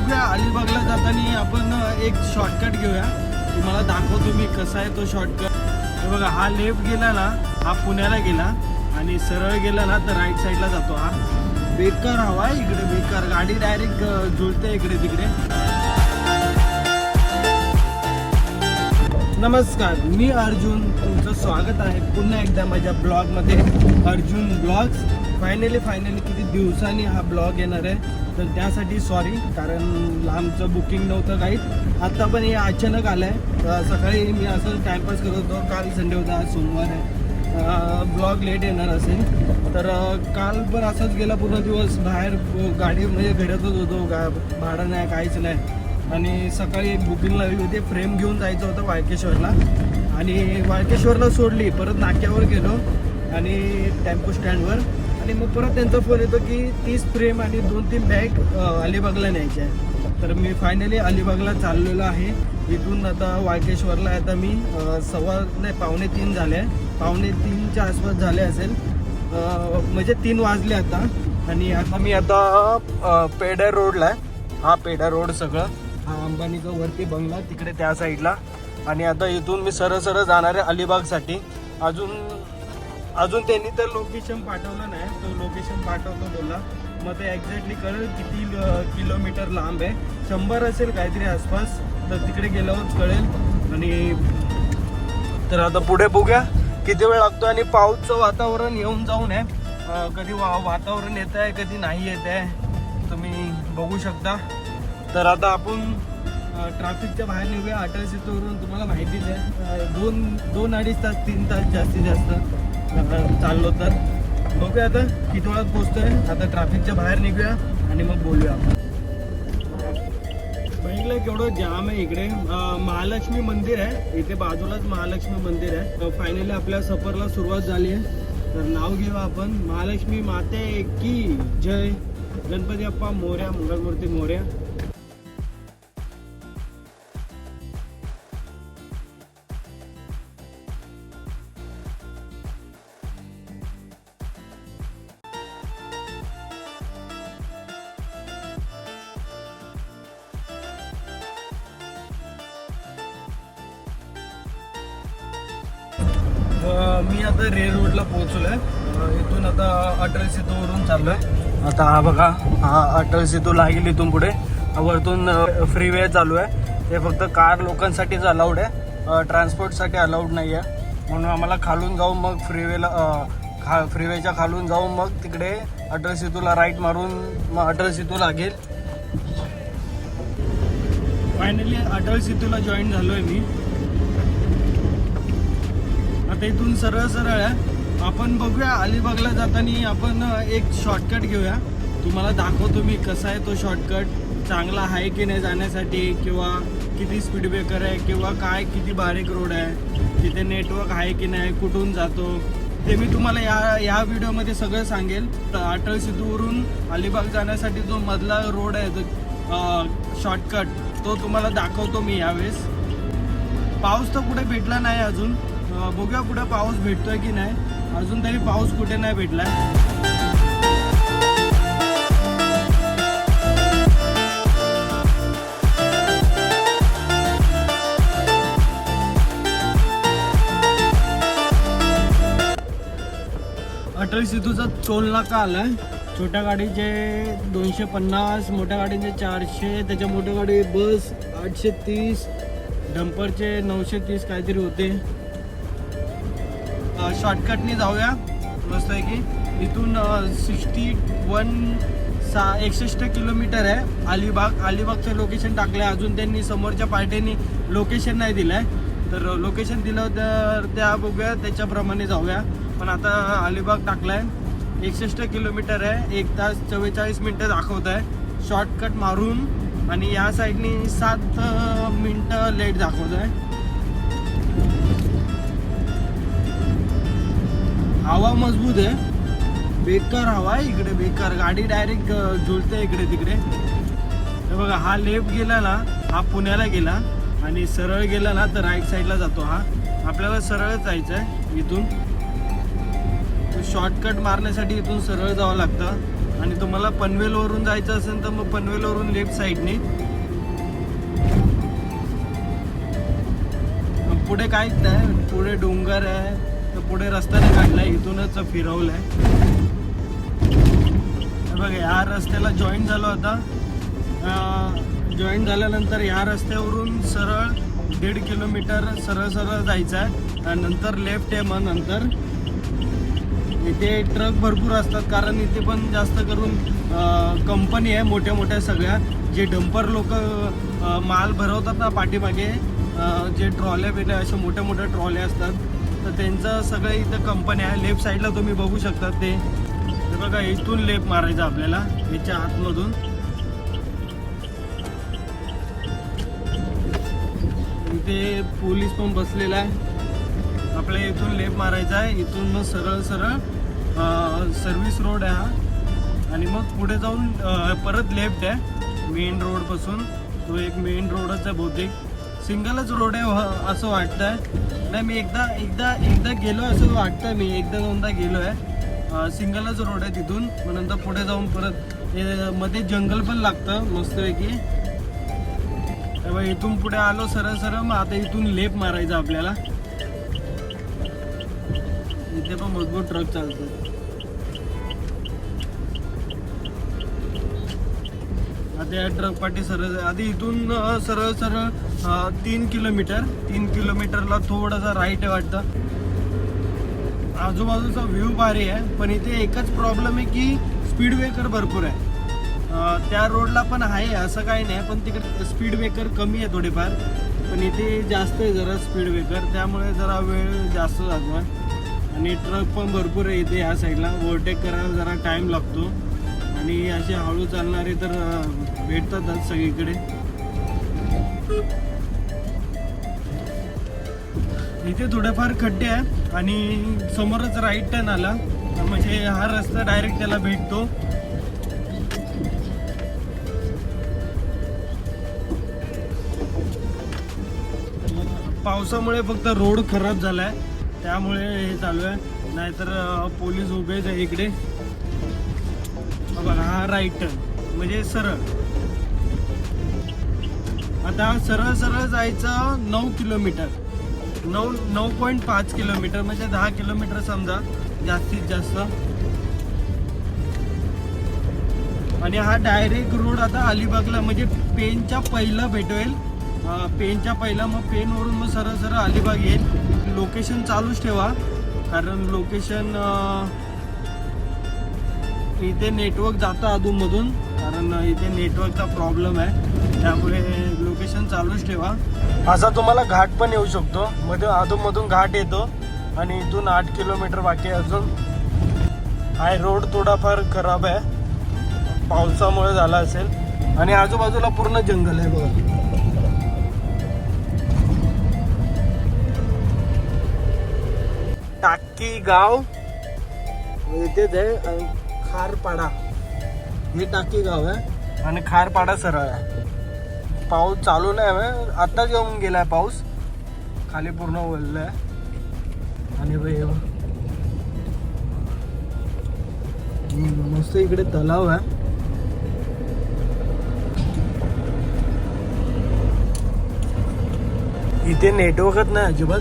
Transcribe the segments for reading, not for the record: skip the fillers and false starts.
बघूया अलिबागला जाताना आपण एक शॉर्टकट घेऊया. तुम्हाला दाखवतो मी कसा आहे तो शॉर्टकट. हे बघा, हा लेफ्ट गेला ना हा पुण्याला गेला आणि सरळ गेला ना तर राईट साईडला जातो. हा बेकार हवा आहे इकडे, बेकार. गाडी डायरेक्ट जुळते इकडे तिकडे. नमस्कार, मी अर्जुन, तुमचं स्वागत आहे पुन्हा एकदा माझ्या ब्लॉगमध्ये, अर्जुन ब्लॉग्स. फायनली किती दिवसांनी हा ब्लॉग येणार आहे, तर त्यासाठी सॉरी, कारण लांबचं बुकिंग नव्हतं काही. आत्ता पण हे अचानक आलं आहे. सकाळी मी असं टाईमपास करत होतो. काल संडे होता, आज सोमवार आहे, ब्लॉग लेट येणार असेल. तर काल पण असंच गेला पूर्ण दिवस. बाहेर गाडी म्हणजे घडतच होतो, भाडं नाही काहीच नाही. आणि सकाळी एक बुकिंग लावली होती, फ्रेम घेऊन जायचं होतं वाळकेश्वरला. आणि वाळकेश्वरला सोडली, परत नाक्यावर गेलो आणि टेम्पो स्टँडवर. आणि मग परत त्यांचा फोन येतो की 30 फ्रेम आणि 2-3 बॅग अलिबागला न्यायचे आहे. तर मी फायनली अलिबागला चाललेलो आहे. इथून आता वाळकेश्वरला आता मी 2:15 झाले, 2:45च्या आसपास झाले असेल, म्हणजे 3 वाजले आता. आणि आता मी पेडर रोडला आहे. हा पेडर रोड सगळं, हा अंबानीचा वरती बंगला तिकडे त्या साईडला. आणि आता इथून मी सरळ जाणार आहे अलिबागसाठी. अजून त्यांनी तर लोकेशन पाठवलं नाही, तो लोकेशन पाठवतो बोलला. मग ते एक्झॅक्टली कळेल किती किलोमीटर लांब आहे. 100 असेल काहीतरी आसपास, तर तिकडे गेल्यावरच कळेल. आणि तर आता पुढे बघूया किती वेळ लागतो. आणि पाऊसचं वातावरण येऊन जाऊन आहे, कधी वातावरण येत आहे कधी नाही येत आहे, तुम्ही बघू शकता. तर आता आपण ट्रॅफिकच्या बाहेर निघूया अटल सेतूवरून. तुम्हाला माहितीच आहे, 2-2.5 तास 3 तास जास्तीत जास्त चाललो. तर बघूया आता किती वेळात पोहोचतोय. आता ट्रॅफिकच्या बाहेर निघूया आणि मग बोलूया आपण. बघितलं केवढं जाम आहे इकडे. महालक्ष्मी मंदिर आहे इथे बाजूलाच, महालक्ष्मी मंदिर आहे. फायनली आपल्या सफरला सुरुवात झाली आहे. तर नाव घेऊ आपण, महालक्ष्मी माते की जय, गणपती बाप्पा मोरया, मंगलमूर्ती मोरया. मी आता रेल रोडला पोहोचलोय. इथून आता अटल सेतूवरून चाललोय. आता हा बघा, हा अटल सेतू लागेल. इथून पुढे वरतून फ्रीवे चालू आहे. ते फक्त कार लोकांसाठीच अलाउड आहे, ट्रान्सपोर्टसाठी अलाउड नाही आहे. म्हणून आम्हाला खालून जाऊन मग फ्रीवेच्या खालून जाऊन मग तिकडे अटल सेतूला राईट मारून मग अटल सेतू लागेल. फायनली अटल सेतूला जॉईन झालोय मी. आता इथून सरळ आहे. आपण बघूया अलिबागला जाताना आपण एक शॉर्टकट घेऊया. तुम्हाला दाखवतो मी कसा आहे तो शॉर्टकट, चांगला आहे की नाही जाण्यासाठी, किंवा किती स्पीड ब्रेकर आहे, किंवा काय किती बारीक रोड आहे, तिथे नेटवर्क आहे की नाही, कुठून जातो, ते मी तुम्हाला या व्हिडिओमध्ये सगळं सांगेल. अटल सेतूवरून अलिबाग जाण्यासाठी जो मधला रोड आहे तो शॉर्टकट, तो तुम्हाला दाखवतो मी यावेळेस. पाऊस तर कुठे भेटला नाही अजून, बघूया कुठे पाऊस भेटतोय की नाही. अजून तरी पाऊस कुठे नाही भेटलाय. अटल सेतूचा टोल नाका आलाय. छोट्या गाडीचे 250, मोठ्या गाडीचे 400, त्याच्या मोठ्या गाडी बस 830, डंपरचे 930 काहीतरी होते. शॉर्टकटने जाऊया मस्त आहे की. इथून 61 किलोमीटर आहे अलिबागचं लोकेशन टाकलं आहे. अजून त्यांनी समोरच्या पार्टीने लोकेशन नाही दिलं आहे, तर लोकेशन दिलं तर त्या बघूया, त्याच्याप्रमाणे जाऊया. पण आता अलिबाग टाकलं आहे. 61 किलोमीटर आहे, 1 तास 44 मिनटं दाखवत आहे शॉर्टकट मारून. आणि या साईडनी 7 मिनटं लेट दाखवत आहे. हवा मजबूत आहे, बेकार हवा आहे इकडे, बेकार. गाडी डायरेक्ट जुळते इकडे तिकडे. हे बघा, हा लेफ्ट गेला ना हा पुण्याला गेला आणि सरळ गेला ना तर राईट साईडला जातो. हा आपल्याला सरळ जायचं आहे. इथून शॉर्टकट मारण्यासाठी इथून सरळ जावं लागतं. आणि तुम्हाला पनवेलवरून जायचं असेल तर मग पनवेलवरून लेफ्ट साईडने. पुढे काहीच नाही, पुढे डोंगर आहे, तर पुढे रस्त्याने काढलाय, इथूनच फिरवलंय. बघा या रस्त्याला जॉईन झालो आता. जॉईन झाल्यानंतर या रस्त्यावरून सरळ 1.5 किलोमीटर सरळ सरळ जायचं आहे. नंतर लेफ्ट आहे. मग नंतर इथे ट्रक भरपूर असतात, कारण इथे पण जास्त करून कंपनी आहे मोठ्या मोठ्या सगळ्या. जे डंपर लोक माल भरवतात ना पाठीमागे, जे ट्रॉल्या बिल्या अशा मोठ्या मोठ्या ट्रॉल्या असतात, तर त्यांचं सगळं इथं कंपनी आहे. लेफ्ट साईडला तुम्ही बघू शकता ते बघा, इथून लेफ्ट मारायचं आपल्याला याच्या आतमधून. इथे पोलीस पण बसलेला आहे. आपल्याला इथून लेफ्ट मारायचा आहे. इथून मग सरळ सरळ सर्व्हिस रोड आहे हा, आणि मग पुढे जाऊन परत लेफ्ट आहे मेन रोडपासून. तो एक मेन रोडच आहे, बहुतेक सिंगलच रोड आहे असं वाटतंय. नाही, मी एकदा गेलो असं वाटतं. मी एकदा दोनदा गेलो आहे. सिंगलच रोड आहे तिथून. मग नंतर पुढे जाऊन परत मध्ये जंगल पण लागतं मस्तपैकी. तेव्हा इथून पुढे आलो सरळ सरळ. मग आता इथून लेफ्ट मारायचं आपल्याला. इथे पण मजबूत ट्रक चालतो. आता या ट्रक पाठी सरळ आधी इथून सरळ सरळ 3 किलोमीटरला थोडासा राईट आहे वाटतं. आजूबाजूचा व्ह्यू भारी आहे, पण इथे एकच प्रॉब्लेम आहे की स्पीड ब्रेकर भरपूर आहे. त्या रोडला पण आहे असं काही नाही, पण तिकडे स्पीड ब्रेकर कमी आहे थोडेफार, पण इथे जास्त आहे जरा स्पीड ब्रेकर, त्यामुळे जरा वेळ जास्त जातो. आणि ट्रक पण भरपूर आहे इथे. या साईडला ओव्हरटेक करायला जरा टाईम लागतो, आणि असे हळू चालणारे तर भेटतातच सगळीकडे. इथे थोडेफार खड्डे आहे, आणि समोरच राईट टर्न आला म्हणजे हा रस्ता डायरेक्ट त्याला भेटतो. पावसामुळे फक्त रोड खराब झालाय, त्यामुळे हे चालू आहे. नाहीतर पोलीस उभेच आहे इकडे. बघा हा राईट टर्न म्हणजे सरळ. आता सरळ सरळ जायचं 9 किलोमीटर, 9.5 किलोमीटर म्हणजे 10 किलोमीटर समजा जास्तीत जास्त. आणि हा डायरेक्ट रोड आता अलिबागला म्हणजे पेनच्या पहिलं भेटेल. पेनच्या पहिला, मग पेनवरून मग सरळ सरळ अलिबाग येईल. लोकेशन चालूच ठेवा, कारण लोकेशन इथे नेटवर्क जातं अधूनमधून, कारण इथे नेटवर्कचा प्रॉब्लेम आहे, त्यामुळे लोकेशन चालूच ठेवा. असा तुम्हाला घाट पण येऊ शकतो, मध्ये अधूनमधून घाट येतो. आणि इथून 8 किलोमीटर बाकी आहे अजून. हाय रोड थोडाफार खराब आहे, पावसामुळे झाला असेल. आणि आजूबाजूला पूर्ण जंगल आहे बघा. टाकी गाव इथेच आहे. खारपाडा हे टाकी गाव आहे, आणि खारपाडा सरळ आहे. पाऊस चालू नाही, आत्ताच येऊन गेलाय पाऊस. खाली पूर्ण ओललाय. आणि मस्त इकडे तलाव आहे. इथे नेटवर्कच नाही अजिबात.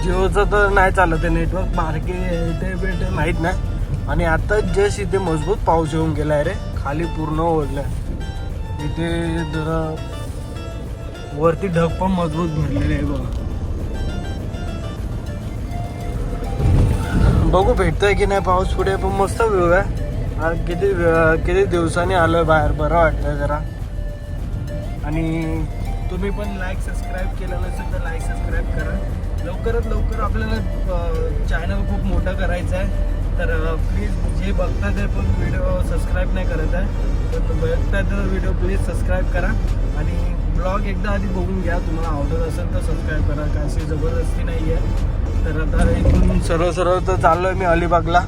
जिओचं तर नाही चालत आहे नेटवर्क. बारके इथे भेटे माहीत नाही. आणि आता जस्ट इथे मजबूत पाऊस येऊन गेलाय रे. खाली पूर्ण ओढलाय. इथे जरा वरती ढग पण मजबूत भरलेले आहे बघा. बघू भेटतोय की नाही पाऊस पुढे. पण मस्त व्ह्यू आहे. किती दिवसांनी आलोय बाहेर, बरं वाटतंय जरा. आणि तुम्ही पण लाईक सबस्क्राईब केलं नसेल तर लाईक सबस्क्राईब करा. लवकरात लवकर आपल्याला चॅनल खूप मोठा करायचा आहे, तर प्लीज जे बघता ते पण व्हिडिओ सबस्क्राईब नाही करत आहे, तर बघता तर व्हिडिओ प्लीज सबस्क्राईब करा. आणि ब्लॉग एकदा आधी बघून घ्या, तुम्हाला आवडत असेल तर सबस्क्राईब करा, काय अशी जबरदस्ती नाही आहे. तर आता इथून सरळ सरळ तर चाललो आहे मी अलिबागला.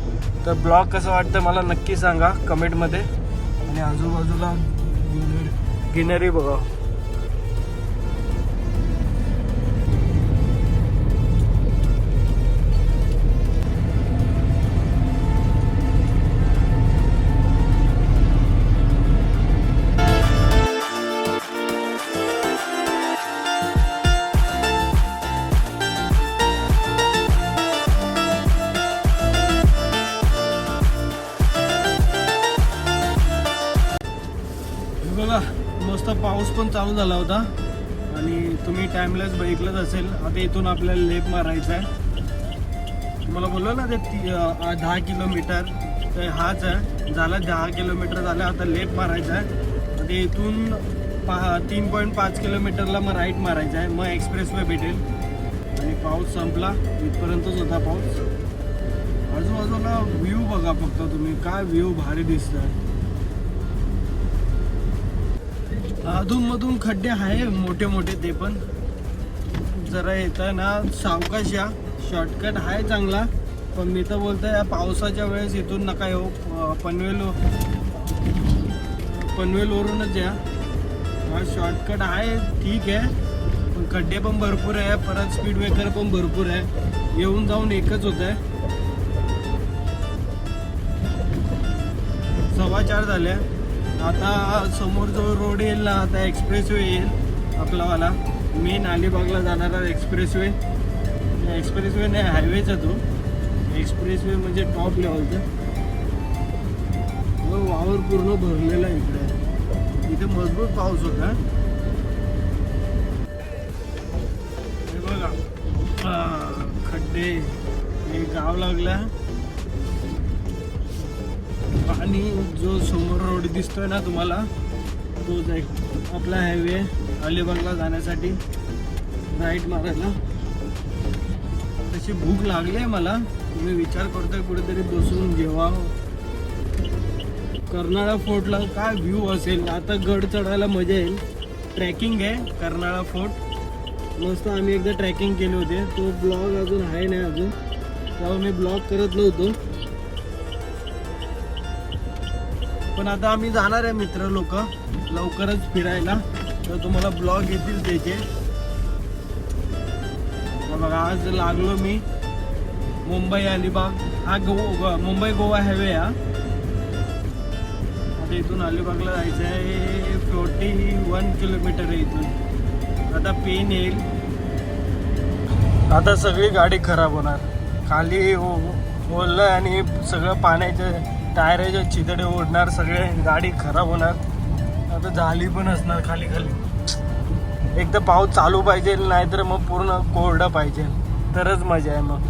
तर ब्लॉग कसं वाटतं मला नक्की सांगा कमेंटमध्ये. आणि आजूबाजूला ग्रीनरी बघा. बघा मस्त पाऊस पण चालू झाला होता आणि तुम्ही टाइमलेस बघितलंच असेल. आता इथून आपल्याला लेप मारायचा आहे. तुम्हाला बोललो ना ते 10 किलोमीटर तर हाच आहे. झाला 10 किलोमीटर झालं. आता लेप मारायचा आहे. आता इथून 3.5 किलोमीटरला मग राईट मारायचा आहे. मग एक्सप्रेस वे भेटेल. आणि पाऊस संपला. इथपर्यंतच होता पाऊस. आजूबाजूला व्ह्यू बघा फक्त तुम्ही. काय व्ह्यू भारी दिसतंय. अधूनमधून खड्डे आहे मोठे मोठे. ते पण जरा येतं ना सावकाश या. शॉर्टकट आहे चांगला. पण मी तर बोलतोय या पावसाच्या वेळेस इथून नका येऊ. पनवेलवरूनच या. हा शॉर्टकट आहे ठीक आहे. पण खड्डे पण भरपूर आहे. परत स्पीड ब्रेकर पण भरपूर आहे. येऊन जाऊन एकच होत आहे. 4:15 झाले. आता समोर जो रोड येईल ना आता एक्सप्रेसवे येईल आपलावाला. मेन अलिबागला जाणारा एक्सप्रेसवे. एक्सप्रेसवे नाही हायवेचा तो. एक्सप्रेसवे म्हणजे टॉप लेवलचा. वावर पूर्ण भरलेला इकडे. इथे मजबूत पाऊस होता. हे बघा खड्डे. हे गाव लागला. आणि जो समोर रोड दिसतोय ना तुम्हाला तोच एक आपला हायवे अलिबागला जाण्यासाठी राईट मारायला. तशी भूक लागली आहे मला. तुम्ही विचार करतोय कुठेतरी बसून जेवा. कर्नाळा फोर्टला काय व्ह्यू असेल. आता गड चढायला मजा येईल. ट्रॅकिंग आहे कर्नाळा फोर्ट. मस्त आम्ही एकदा ट्रॅकिंग केले होते. तो ब्लॉग अजून आहे नाही अजून. तेव्हा मी ब्लॉग करत नव्हतो. पण आता आम्ही जाणार आहे मित्र लोक लवकरच फिरायला. तर तुम्हाला ब्लॉग येतील त्याचे. बघा आज लागलो मी मुंबई अलिबाग. हा मुंबई गोवा हायवे हा. आता इथून अलिबागला जायचं आहे. 41 किलोमीटर आहे इथून. आता पेन येईल. आता सगळी गाडी खराब होणार. खाली ओललं आणि सगळं पाण्याचं टायराचे चितडे ओढणार. सगळे गाडी खराब होणार. आता झाली पण असणार खाली खाली. एक तर पाऊस चालू पाहिजे नाहीतर मग पूर्ण कोरडं पाहिजे तरच मजा आहे. मग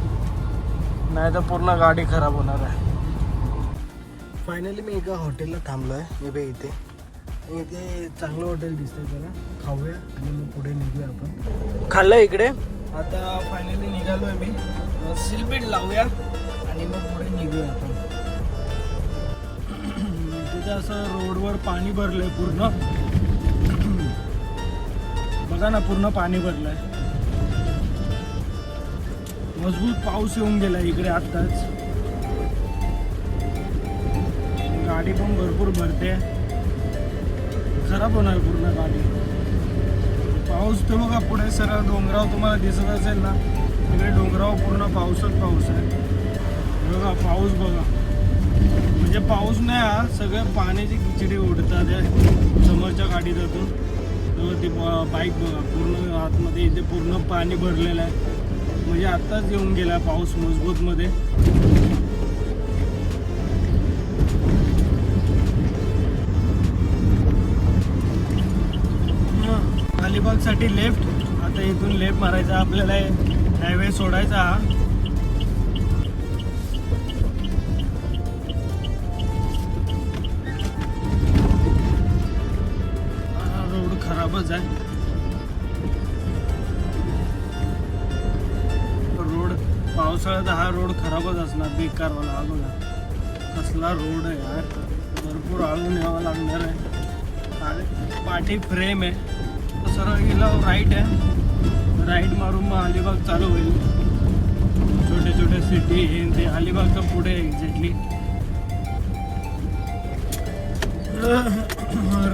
नाही तर पूर्ण गाडी खराब होणार आहे. फायनली मी एका हॉटेलला थांबलो आहे. हे इथे इथे चांगलं हॉटेल दिसतंय. जरा खाऊया आणि मग पुढे निघूया आपण. खाल्लं इकडे. आता फायनली निघालो आहे मी. सीट लावूया आणि मग पुढे निघूया आपण. तिथे असं रोडवर पाणी भरलंय पूर्ण. बघा ना पूर्ण पाणी भरलंय. मजबूत पाऊस येऊन गेला इकडे आत्ताच. गाडी पण भरपूर भरते. खराब होणार पूर्ण गाडी. पाऊस तो बघा पुढे सरळ डोंगराव तुम्हाला दिसत असेल ना. तिकडे डोंगराव पूर्ण पाऊसच पाऊस आहे. बघा पाऊस बघा. म्हणजे पाऊस नाही हा. सगळं पाण्याची खिचडी उडतात समोरच्या गाडीतून. ती बाईक बघा पूर्ण आतमध्ये इथे पूर्ण पाणी भरलेलं आहे. म्हणजे आत्ताच येऊन गेला पाऊस मजबूतमध्ये. अलिबागसाठी लेफ्ट. आता इथून लेफ्ट मारायचा आपल्याला. हायवे सोडायचा हा. रोड खराबच आहे. रोड पावसाळ्यात हा रोड खराबच असणार. बेकारवाला. हा बघा कसला रोड आहे यार. भरपूर आळून यावं लागणार आहे. पाठी फ्रेम आहे. सरळ गेला राईट आहे. राईट मारून मग अलिबाग चालू होईल. छोटे छोटे सिटी हे ते अलिबागच्या पुढे एक्झॅक्टली.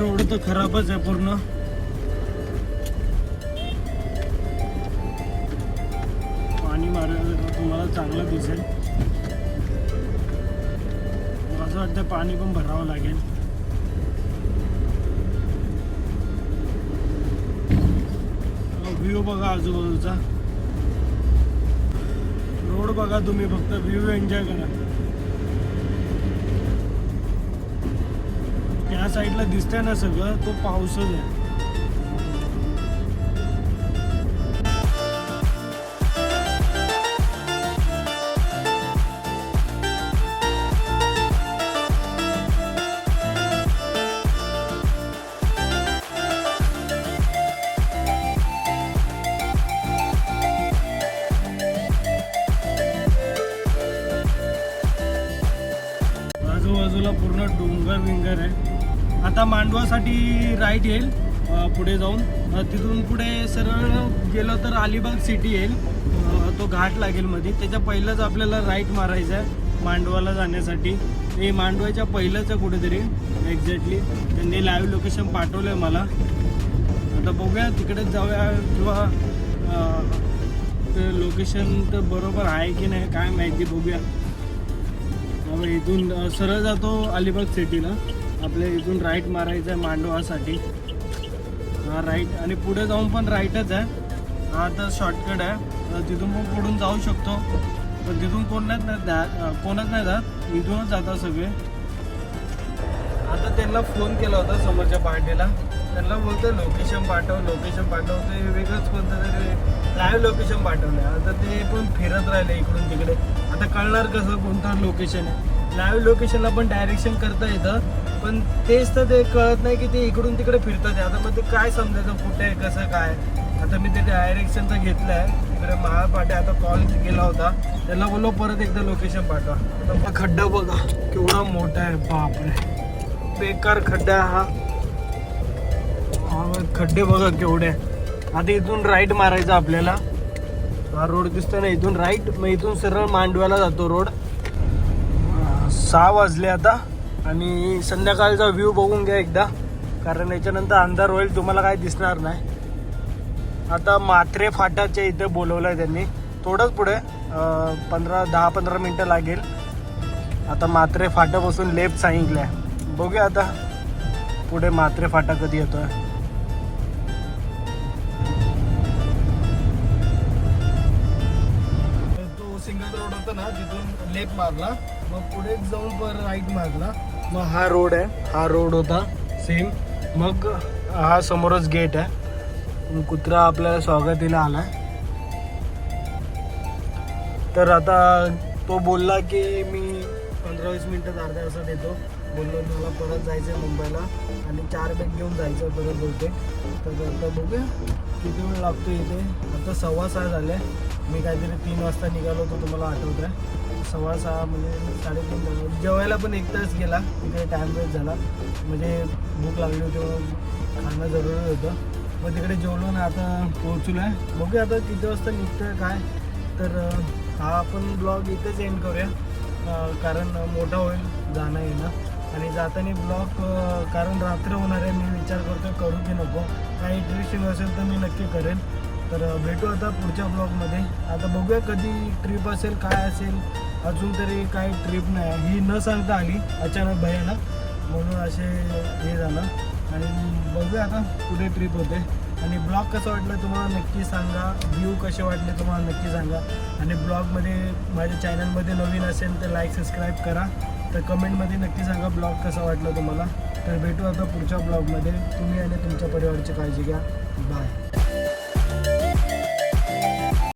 रोड तर खराबच आहे पूर्ण. पाणी मारलं तुम्हाला चांगलं दिसेल. असं वाटतं पाणी पण भरावं लागेल. व्ह्यू बघा आजूबाजूचा. रोड बघा तुम्ही. फक्त व्ह्यू एन्जॉय करा. त्या साईडला दिसतंय ना सगळं, तो पाऊसच आहे. आजूबाजूला पूर्ण डोंगर विंगर आहे. आता मांडवासाठी राईट येईल पुढे जाऊन, तिथून पुढे सरळ गेलो तर अलिबाग सिटी येईल. तो घाट लागेल मध्ये, त्याच्या पहिलंच आपल्याला राईट मारायचं आहे मांडवाला जाण्यासाठी. हे मांडवाच्या पहिलंच आहे कुठेतरी एक्झॅक्टली. त्यांनी लाईव्ह लोकेशन पाठवलं आहे मला. आता बघूया तिकडेच जाऊया, किंवा लोकेशन तर बरोबर आहे की नाही काय माहिती, बघूया. इथून सरळ जातो अलिबाग सिटीला. आपल्या इथून राईट मारायचं आहे मांडवासाठी. हा राईट, आणि पुढे जाऊन पण राईटच आहे. हा तर शॉर्टकट आहे, तिथून पण पुढून जाऊ शकतो. पण तिथून कोणच नाही जात, इथूनच जातात सगळे. आता त्यांना फोन केला होता समोरच्या पार्टीला, त्यांना बोलतं लोकेशन पाठव ते वेगळंच कोणतं तरी लाईव्ह लोकेशन पाठवलं. आता ते पण फिरत राहिले इकडून तिकडे. आता कळणार कसं कोणतं लोकेशन आहे. लाईव्ह लोकेशनला पण डायरेक्शन करता येतं, पण तेच तर ते कळत नाही की ते इकडून तिकडे फिरतात. आता मग ते काय समजायचं कुठे आहे कसं काय. आता मी ते डायरेक्शन तर घेतलं आहे तिकडे महापाटे. आता कॉल केला होता त्याला, बोललो परत एकदा लोकेशन पाठवा. आता खड्डा बघा केवढा मोठा आहे, बापरे बेकार खड्डा हा. खड्डे बघा केवढे. आता इथून राईट मारायचा आपल्याला. हा रोड दिसतो ना, इथून राईट, मग इथून सरळ मांडव्याला जातो रोड. 6 वाजले आता, आणि संध्याकाळचा व्ह्यू बघून घ्या एकदा, कारण याच्यानंतर अंधार होईल, तुम्हाला काय दिसणार नाही. आता मात्रे फाटाच्या इथे बोलवलं आहे त्यांनी, थोडंच पुढे 10-15 मिनटं लागेल. आता मात्रे फाट्यापासून लेफ्ट सांगितलं आहे. बघूया आता पुढे मात्रे फाटा कधी येतोय. तो सिंगल रोड होता ना, तिथून लेफ्ट मारला, मग पुढे जाऊन पर राईट मारला. मग हा रोड आहे, हा रोड होता सेम. मग हा समोरच गेट आहे. कुत्रा आपल्याला स्वागतीला आलाय. तर आता तो बोलला की मी 15-20 मिनटात अर्ध्या तासात येतो. बोललो मला परत जायचं आहे मुंबईला, आणि 4 बॅग घेऊन जायचं परत बोलते. तर आता बघूया किती वेळ लागतो इथे. आता 6:15 झाले. मी काहीतरी 3 वाजता निघालो होतो, तुम्हाला आठवत आहे. 6:15 म्हणजे 3:30 झालं. जेवायला पण 1 तास गेला, तिकडे टाईम वेस्ट झाला. म्हणजे भूक लागली होती, खाणं जरुरी होतं. मग तिकडे जेवलो ना, आता पोहोचलो आहे. बघूया आता किती वाजता निघतोय काय. तर हा आपण ब्लॉग इथेच एंड करूया, कारण मोठा होईल जाणं येणं. आणि जाताना ब्लॉग, कारण रात्र होणार आहे, मी विचार करतो करू की नको. काही इंटरेस्टिंग असेल तर मी नक्की करेन. तर भेटू आता पुढच्या ब्लॉगमध्ये. आता बघूया कधी ट्रिप असेल काय असेल. अजून तरी काही ट्रिप नाही, ही न सांगता आली अचानक भयानक, म्हणून असे हे झालं. आणि बघूया आता पुढे ट्रिप होते. आणि ब्लॉग कसा वाटला तुम्हाला नक्की सांगा, व्ह्यू कसे वाटले तुम्हाला नक्की सांगा. आणि ब्लॉगमध्ये माझ्या चॅनलमध्ये नवीन असेल तर लाईक सबस्क्राईब करा. तर कमेंटमध्ये नक्की सांगा ब्लॉग कसा वाटला तुम्हाला. तर भेटू आता पुढच्या ब्लॉगमध्ये. तुम्ही आणि तुमच्या परिवाराची काळजी घ्या. बाय.